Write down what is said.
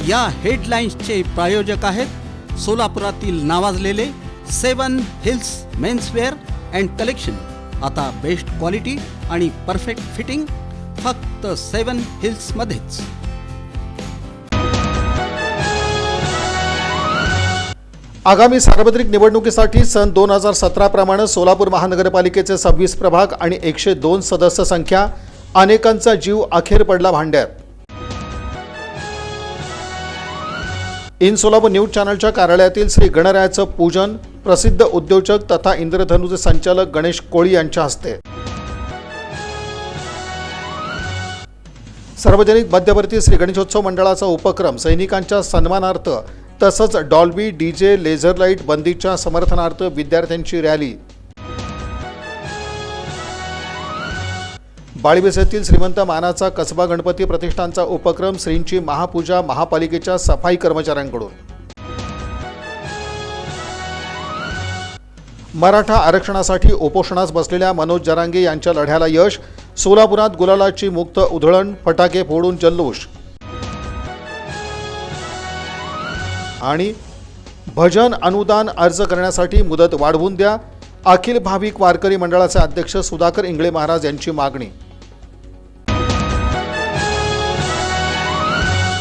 या हेडलाईन्सचे प्रायोजक आहेत सोलापुरातील नावाजलेले 7 हिल्स मेन्सवेअर अँड कलेक्शन। आता बेस्ट क्वालिटी आणि परफेक्ट फिटिंग फक्त 7 हिल्स मध्येच। आगामी सार्वत्रिक निवडणुकीसाठी सन 2017 प्रमाणे सोलापूर महानगरपालिकेचे 26 प्रभाग आणि 102 सदस्य संख्या, अनेकांचा जीव अखेर पडला भांड्यात। इन सोलापूर न्यूज चॅनलच्या कार्यालयातील श्री गणरायाचं पूजन प्रसिद्ध उद्योजक तथा इंद्रधनुचे संचालक गणेश कोळी यांच्या हस्ते। सार्वजनिक मध्यवर्ती श्री गणेशोत्सव मंडळाचा उपक्रम सैनिकांच्या सन्मानार्थ तसंच डॉल्बी डीजे लेझर लाईट बंदीच्या समर्थनार्थ विद्यार्थ्यांची रॅली। बाळीबेस येथील श्रीमंत मानाचा कसबा गणपती प्रतिष्ठानचा उपक्रम श्रींची महापूजा महापालिकेच्या सफाई कर्मचाऱ्यांकडून। मराठा आरक्षणासाठी उपोषणास बसलेल्या मनोज जरांगे यांच्या लढ्याला यश, सोलापुरात गुलालाची मुक्त उधळण, फटाके फोडून जल्लोष। आणि भजन अनुदान अर्ज करण्यासाठी मुदत वाढवून द्या, अखिल भाविक वारकरी मंडळाचे अध्यक्ष सुधाकर इंगळे महाराज यांची मागणी।